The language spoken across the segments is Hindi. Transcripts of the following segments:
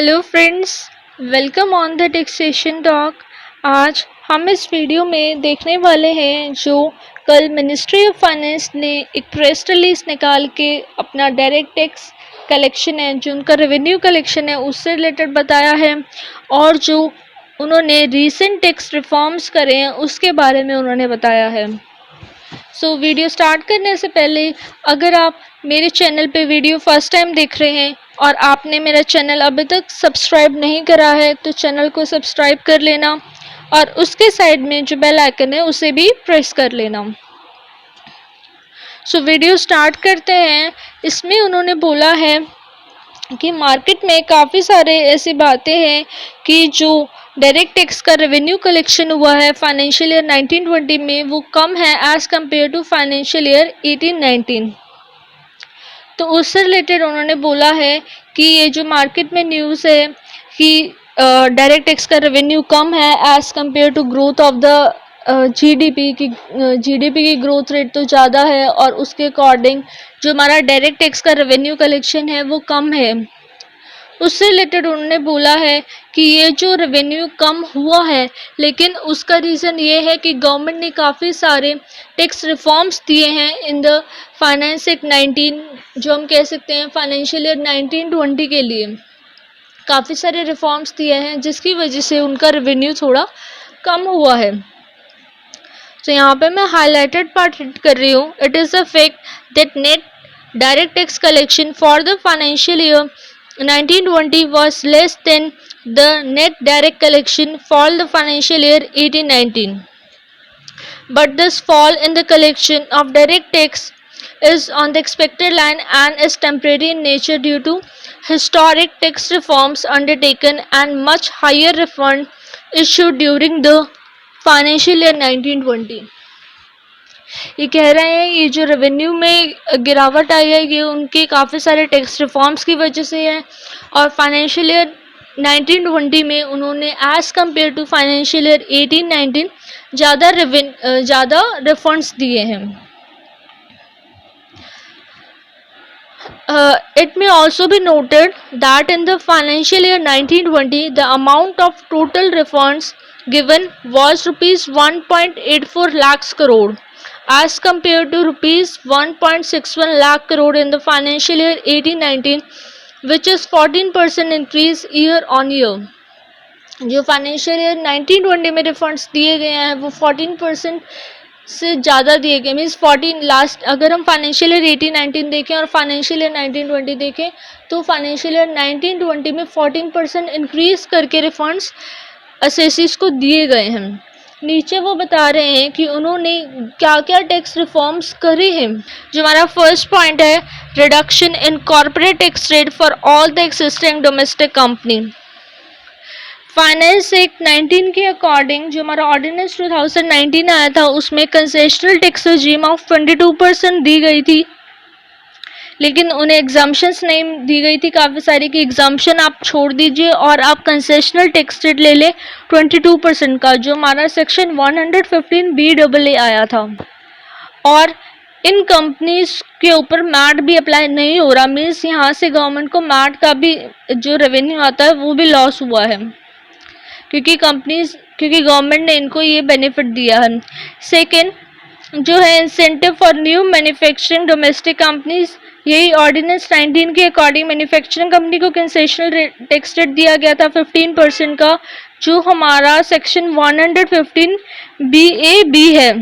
Hello friends, welcome on the taxation talk. आज हम इस वीडियो में देखने वाले हैं जो कल मिनिस्ट्री ऑफ फाइनेंस ने एक प्रेस रिलीज निकाल के अपना डायरेक्ट टैक्स कलेक्शन है, जो उनका रेवेन्यू कलेक्शन है, उससे रिलेटेड बताया है। और जो उन्होंने रीसेंट टैक्स रिफॉर्म्स करे हैं उसके बारे में उन्होंने बताया है। वीडियो स्टार्ट करने से पहले अगर आप मेरे चैनल पे वीडियो फर्स्ट टाइम देख रहे हैं और आपने मेरा चैनल अभी तक सब्सक्राइब नहीं करा है तो चैनल को सब्सक्राइब कर लेना और उसके साइड में जो बेल आइकन है उसे भी प्रेस कर लेना। वीडियो स्टार्ट करते हैं। इसमें उन्होंने बोला है कि मार्केट में काफ़ी सारे ऐसी बातें हैं कि जो डायरेक्ट टैक्स का रेवेन्यू कलेक्शन हुआ है फाइनेंशियल ईयर 1920 में वो कम है as compare to financial year 1819। तो उससे रिलेटेड उन्होंने बोला है कि ये जो मार्केट में न्यूज़ है कि डायरेक्ट टैक्स का रेवेन्यू कम है as compare to growth of the GDP की ग्रोथ रेट तो ज़्यादा है और उसके अकॉर्डिंग जो हमारा डायरेक्ट टैक्स का रेवेन्यू कलेक्शन है वो कम है। उससे रिलेटेड उन्होंने बोला है कि ये जो रेवेन्यू कम हुआ है लेकिन उसका रीज़न ये है कि गवर्नमेंट ने काफ़ी सारे टैक्स रिफॉर्म्स दिए हैं इन द फाइनेंस एक्ट 19, जो हम कह सकते हैं फाइनेंशियल ईयर 1920 के लिए काफ़ी सारे रिफॉर्म्स दिए हैं जिसकी वजह से उनका रेवेन्यू थोड़ा कम हुआ है। तो यहाँ पे मैं हाईलाइटेड पार्ट हिट कर रही हूँ। It is a fact that net direct tax collection for the financial year 1920 was less than the net direct collection for the financial year 1819. But this fall in the collection of direct tax is on the expected line and is temporary in nature due to historic tax reforms undertaken and much higher refund issued during the financial year 1920. ये कह रहे हैं ये जो रेवेन्यू में गिरावट आई है ये उनके काफ़ी सारे टैक्स रिफॉर्म्स की वजह से है और फाइनेंशियल ईयर 1920 में उन्होंने as compare to financial year 1819 ज़्यादा रिफंड्स दिए हैं। It may also be noted that in the financial year 1920 the amount of total refunds given was rupees 1.84 lakhs crore as compared to rupees 1.61 lakh crore in the financial year 1819, which is 14% increase year on year। जो फाइनेंशियल ईयर 1920 में रिफंड्स दिए गए हैं वो 14% से ज़्यादा दिए गए, मीन्स 14 लास्ट। अगर हम फाइनेंशियल ईयर 1819 देखें और फाइनेंशियल ईयर 1920 देखें तो फाइनेंशियल ईयर 1920 में 14% इंक्रीज़ करके रिफंड्स असेसीज को दिए गए हैं। नीचे वो बता रहे हैं कि उन्होंने क्या क्या टैक्स रिफॉर्म्स करे हैं। जो हमारा फर्स्ट पॉइंट है reduction in corporate tax rate for all the existing domestic company. Finance act 19 के अकॉर्डिंग जो हमारा ऑर्डिनेंस 2019 आया था उसमें कंसेशनल टैक्स रेजिम ऑफ 22% दी गई थी, लेकिन उन्हें एग्जाम्पशंस नहीं दी गई थी काफ़ी सारी कि एग्जाम्पशन आप छोड़ दीजिए और आप कंसेशनल टैक्स रेट ले लें 22% का, जो हमारा सेक्शन 115 BAA आया था। और इन कंपनीज के ऊपर मैट भी अप्लाई नहीं हो रहा, मीन्स यहाँ से गवर्नमेंट को मैट का भी जो रेवेन्यू आता है वो भी लॉस हुआ है क्योंकि गवर्नमेंट ने इनको ये बेनिफिट दिया है। सेकेंड जो है incentive for new manufacturing domestic companies, यही ऑर्डिनेंस 19 के अकॉर्डिंग मैन्युफैक्चरिंग कंपनी को कंसेशनल टैक्स रेट दिया गया था 15% का, जो हमारा सेक्शन 115 BAB है।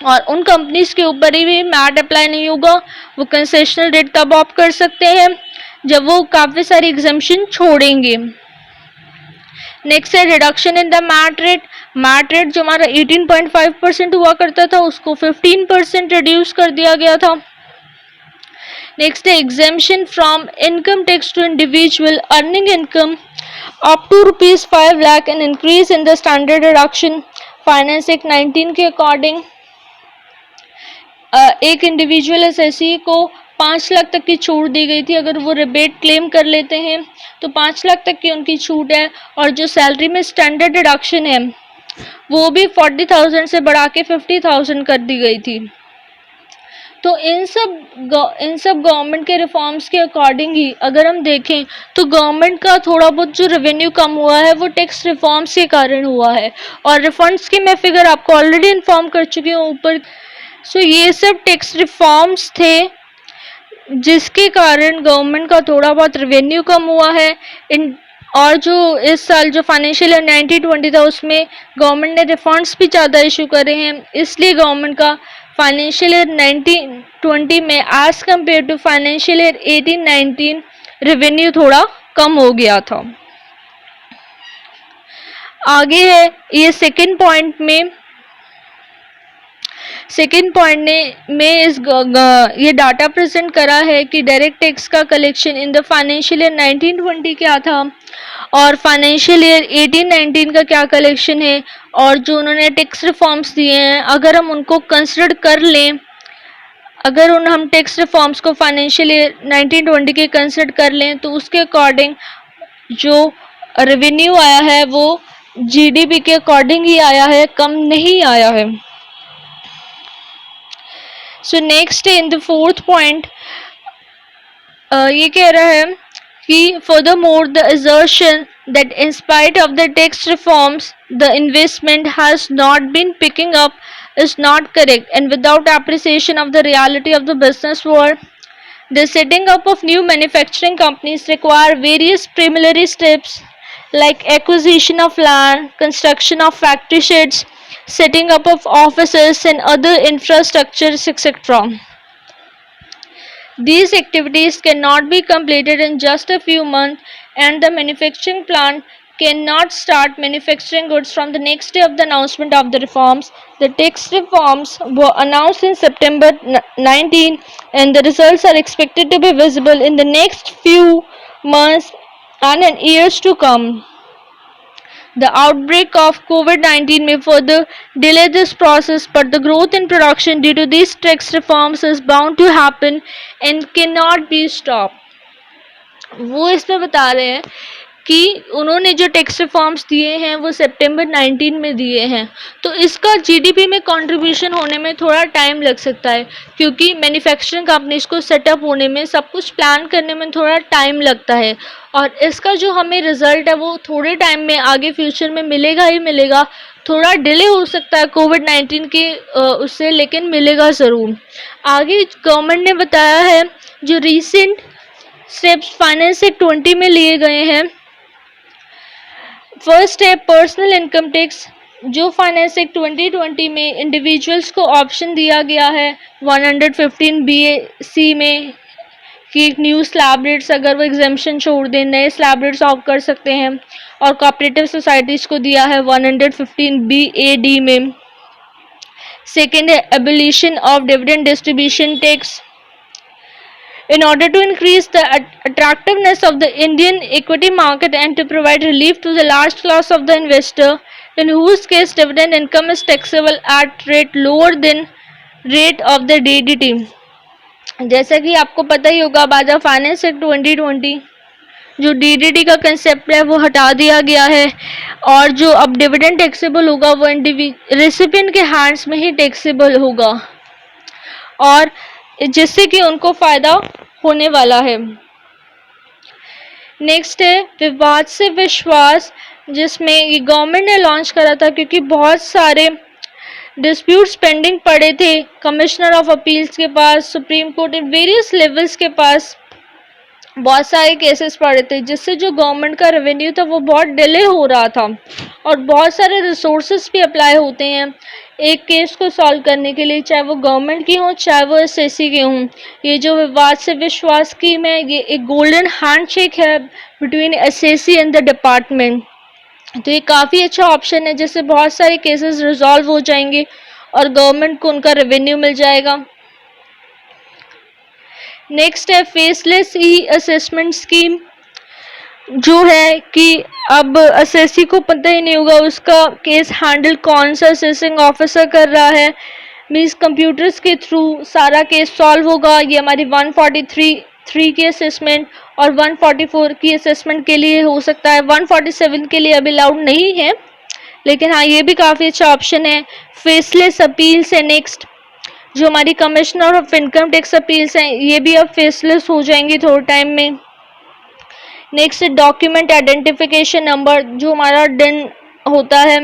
और उन कंपनीज के ऊपर ही भी मैट अप्लाई नहीं होगा, वो कंसेशनल रेट तब ऑप्ट कर सकते हैं जब वो काफ़ी सारी एग्जम्पशन छोड़ेंगे। नेक्स्ट है reduction in the MAT rate. MAT rate जो हमारा 18.5% हुआ करता था उसको 15% रिड्यूस कर दिया गया था। नेक्स्ट है exemption from income tax to individual earning income up to ₹5 lakh and increase in the standard deduction. Finance act 19 के अकॉर्डिंग एक इंडिविजुअल एसएससी को 5 लाख तक की छूट दी गई थी। अगर वो रिबेट क्लेम कर लेते हैं तो 5 लाख तक की उनकी छूट है। और जो सैलरी में स्टैंडर्ड डिडक्शन है वो भी 40,000 से बढ़ा के 50,000 कर दी गई थी। तो इन सब गवर्नमेंट के रिफॉर्म्स के अकॉर्डिंग ही अगर हम देखें तो गवर्नमेंट का थोड़ा बहुत जो रेवेन्यू कम हुआ है वो टैक्स रिफॉर्म्स के कारण हुआ है। और रिफंड्स की मैं फिगर आपको ऑलरेडी इन्फॉर्म कर चुकी हूँ ऊपर। सो ये सब टैक्स रिफॉर्म्स थे जिसके कारण गवर्नमेंट का थोड़ा बहुत रेवेन्यू कम हुआ है। इन और जो इस साल जो फाइनेंशियल ईयर 1920 था उसमें गवर्नमेंट ने रिफंड्स भी ज़्यादा इशू करे हैं, इसलिए गवर्नमेंट का फाइनेंशियल ईयर 1920 में as compare to financial year 1819 revenue थोड़ा कम हो गया था। आगे है ये सेकंड पॉइंट ने ये डाटा प्रेजेंट करा है कि डायरेक्ट टैक्स का collection in the financial year 1920 क्या था और फाइनेंशियल ईयर 1819 का क्या कलेक्शन है। और जो उन्होंने टैक्स रिफॉर्म्स दिए हैं अगर हम उनको कंसिडर कर लें, हम टैक्स रिफॉर्म्स को फाइनेंशियल ईयर 1920 के कंसिडर कर लें तो उसके अकॉर्डिंग जो रेवेन्यू आया है वो जीडीपी के अकॉर्डिंग ही आया है, कम नहीं आया है। So next in the fourth point ये कह रहा है कि furthermore the assertion that in spite of the tax reforms the investment has not been picking up is not correct, and without appreciation of the reality of the business world the setting up of new manufacturing companies require various preliminary steps like acquisition of land, construction of factory sheds, setting up of offices and other infrastructures, etc. These activities cannot be completed in just a few months, and the manufacturing plant cannot start manufacturing goods from the next day of the announcement of the reforms. The tax reforms were announced in September 19, and the results are expected to be visible in the next few months and in years to come. The outbreak of COVID-19 may further delay this process, but the growth in production due to these tax reforms is bound to happen and cannot be stopped. वो इसमें बता रहे हैं कि उन्होंने जो टैक्स रिफॉर्म्स दिए हैं वो सितंबर 19 में दिए हैं, तो इसका जीडीपी में कंट्रीब्यूशन होने में थोड़ा टाइम लग सकता है क्योंकि मैन्युफैक्चरिंग कंपनीज को सेटअप होने में, सब कुछ प्लान करने में थोड़ा टाइम लगता है और इसका जो हमें रिजल्ट है वो थोड़े टाइम में आगे फ्यूचर में मिलेगा ही मिलेगा। थोड़ा डिले हो सकता है कोविड-19 के उससे, लेकिन मिलेगा ज़रूर। आगे गवर्नमेंट ने बताया है जो रिसेंट स्टेप्स फाइनेंस एक्ट 20 में लिए गए हैं। फर्स्ट है पर्सनल इनकम टैक्स, जो फाइनेंस एक्ट 2020 में इंडिविजुअल्स को ऑप्शन दिया गया है 115 BC में कि न्यू स्लैब रेट्स अगर वो एग्जेम्पशन छोड़ दें नए स्लैब रेट्स ऑफ कर सकते हैं, और कोऑपरेटिव सोसाइटीज़ को दिया है 115 BAD में। सेकेंड है abolition of dividend distribution tax. In order to increase the attractiveness of the Indian equity market and to provide relief to the large class of the investor, in whose case dividend income is taxable at rate lower than rate of the DDT. जैसा कि आपको पता ही होगा बाजा फाइनेंस एक्ट 2020 जो DDT का कंसेप्ट है वो हटा दिया गया है और जो अब डिविडेंड टैक्सेबल होगा वो रेसिपिएंट के हैंड्स में ही टैक्सेबल होगा और जिससे कि उनको फ़ायदा होने वाला है। नेक्स्ट है विवाद से विश्वास, जिसमें ये गवर्नमेंट ने लॉन्च करा था क्योंकि बहुत सारे डिस्प्यूट्स पेंडिंग पड़े थे कमिश्नर ऑफ अपील्स के पास, supreme court in various levels के पास बहुत सारे केसेस पड़े थे जिससे जो गवर्नमेंट का रेवेन्यू था वो बहुत डिले हो रहा था और बहुत सारे रिसोर्सेज भी अप्लाई होते हैं एक केस को सॉल्व करने के लिए, चाहे वो गवर्नमेंट की हो चाहे वो एसएससी के हों। ये जो विवाद से विश्वास स्कीम है ये एक गोल्डन हैंडशेक है between SSC and the department, तो ये काफ़ी अच्छा ऑप्शन है जिससे बहुत सारे केसेस रिजॉल्व हो जाएंगे और गवर्नमेंट को उनका रेवेन्यू मिल जाएगा। नेक्स्ट है फेसलेस ई असेसमेंट स्कीम, जो है कि अब एसएससी को पता ही नहीं होगा उसका केस हैंडल कौन सा असेसिंग ऑफिसर कर रहा है, मीन्स कंप्यूटर्स के थ्रू सारा केस सॉल्व होगा। ये हमारी 143 की असेसमेंट और 144 की असेसमेंट के लिए हो सकता है, 147 के लिए अभी अलाउड नहीं है, लेकिन हाँ ये भी काफ़ी अच्छा ऑप्शन है। फेसलेस अपील से नेक्स्ट जो हमारी commissioner of income tax appeals हैं ये भी अब फेसलेस हो जाएंगी थोड़े टाइम में। नेक्स्ट डॉक्यूमेंट आइडेंटिफिकेशन नंबर, जो हमारा डिन होता है,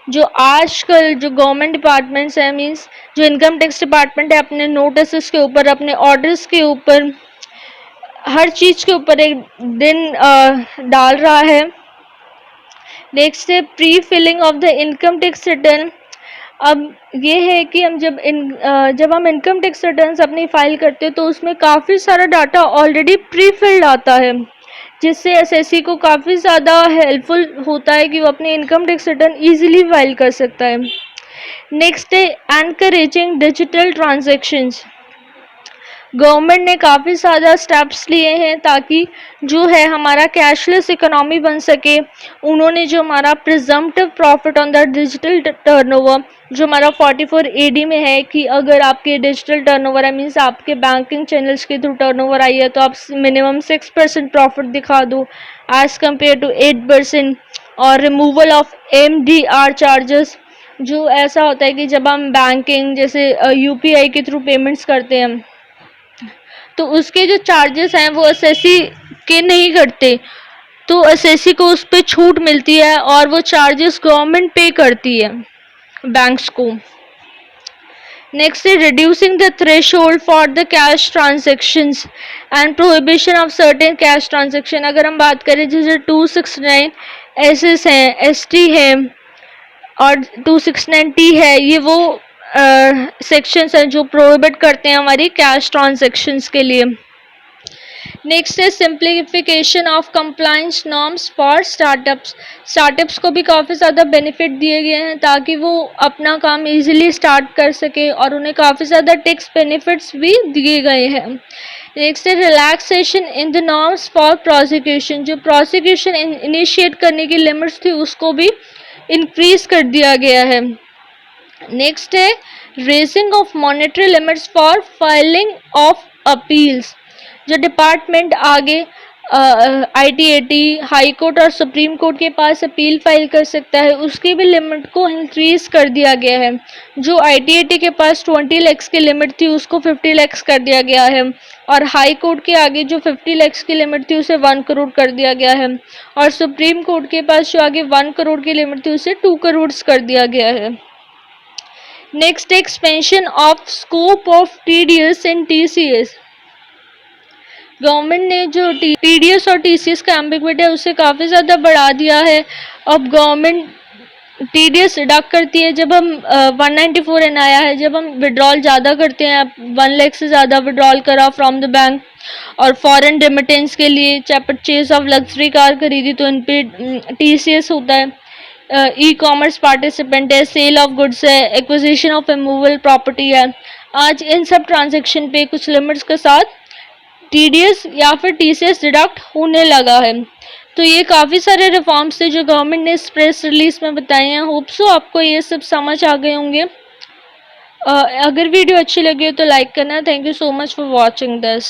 जो आजकल जो गवर्नमेंट डिपार्टमेंट्स हैं, मींस जो इनकम टैक्स डिपार्टमेंट है, अपने नोटिस के ऊपर, अपने ऑर्डर्स के ऊपर, हर चीज़ के ऊपर एक दिन डाल रहा है। नेक्स्ट है pre filling of the income tax return. अब ये है कि हम जब हम इनकम टैक्स रिटर्न्स अपनी फाइल करते हैं तो उसमें काफ़ी सारा डाटा ऑलरेडी प्री फिल्ड आता है, जिससे एसएससी को काफ़ी ज़्यादा हेल्पफुल होता है कि वो अपनी income tax return easily file कर सकता है। नेक्स्ट है एनकरेजिंग डिजिटल ट्रांजैक्शंस। गवर्नमेंट ने काफ़ी ज़्यादा स्टेप्स लिए हैं ताकि जो है हमारा कैशलेस इकोनॉमी बन सके। उन्होंने जो हमारा presumptive profit on the digital turnover, जो हमारा 44 AD में है कि अगर आपके डिजिटल टर्नओवर है, मीन्स आपके बैंकिंग चैनल्स के थ्रू टर्नओवर आई है, तो आप मिनिमम 6% प्रॉफिट दिखा दो एज़ कम्पेयर टू 8%। और रिमूवल ऑफ MDR चार्जेस, जो ऐसा होता है कि जब हम बैंकिंग जैसे UPI के थ्रू पेमेंट्स करते हैं तो उसके जो चार्जेस हैं वो एसएससी के नहीं करते, तो एसएससी को उस पर छूट मिलती है और वो चार्जेस गवर्नमेंट पे करती है बैंक्स को। नेक्स्ट है reducing the threshold for the cash transactions and prohibition of certain cash transaction. अगर हम बात करें जैसे 269 SS हैं, ST है और 269T है, ये वो सेक्शंस हैं जो प्रोहिबिट करते हैं हमारी कैश ट्रांजैक्शंस के लिए। नेक्स्ट है simplification of compliance norms for startups. Startups को भी काफ़ी ज़्यादा बेनिफिट दिए गए हैं ताकि वो अपना काम इजीली स्टार्ट कर सके और उन्हें काफ़ी ज़्यादा टैक्स बेनिफिट्स भी दिए गए हैं। नेक्स्ट है relaxation in the norms for prosecution. जो प्रोसिक्यूशन इनिशिएट करने की लिमिट्स थी उसको भी इंक्रीज कर दिया गया है। नेक्स्ट है raising of monetary limits for filing of appeals. जो डिपार्टमेंट आगे ITAT, हाई कोर्ट और सुप्रीम कोर्ट के पास अपील फाइल कर सकता है, उसकी भी लिमिट को इंक्रीज कर दिया गया है। जो ITAT के पास 20 लाख की लिमिट थी उसको 50 लाख कर दिया गया है और हाई कोर्ट के आगे जो 50 लाख की लिमिट थी उसे 1 करोड़ कर दिया गया है और सुप्रीम कोर्ट के पास जो आगे 1 करोड़ की लिमिट थी उसे 2 करोड़ कर दिया गया है। Next expansion of scope of TDS and TCS। Government ने जो TDS और TCS का एम्बिग्विटी है उसे काफ़ी ज़्यादा बढ़ा दिया है। अब गवर्नमेंट TDS डिडक्ट करती है जब हम 194N आया है, जब हम विड्रॉल ज़्यादा करते हैं, 1 लाख से ज़्यादा विड्रॉल करा फ्रॉम द बैंक और फॉरेन रेमिटेंस के लिए, चाहे परचेज ऑफ लग्जरी कार खरीदी तो इन पे TCS होता है। ई-कॉमर्स पार्टिसिपेंट है, सेल ऑफ गुड्स है, एक्विजिशन ऑफ इमूवेबल प्रॉपर्टी है। आज इन सब ट्रांजैक्शन पे कुछ लिमिट्स के साथ TDS या फिर TCS डिडक्ट होने लगा है। तो ये काफ़ी सारे रिफॉर्म्स थे जो गवर्नमेंट ने इस प्रेस रिलीज में बताए हैं। होप सो आपको ये सब समझ आ गए होंगे। अगर वीडियो अच्छी लगी हो तो लाइक करना। Thank you so much for watching this.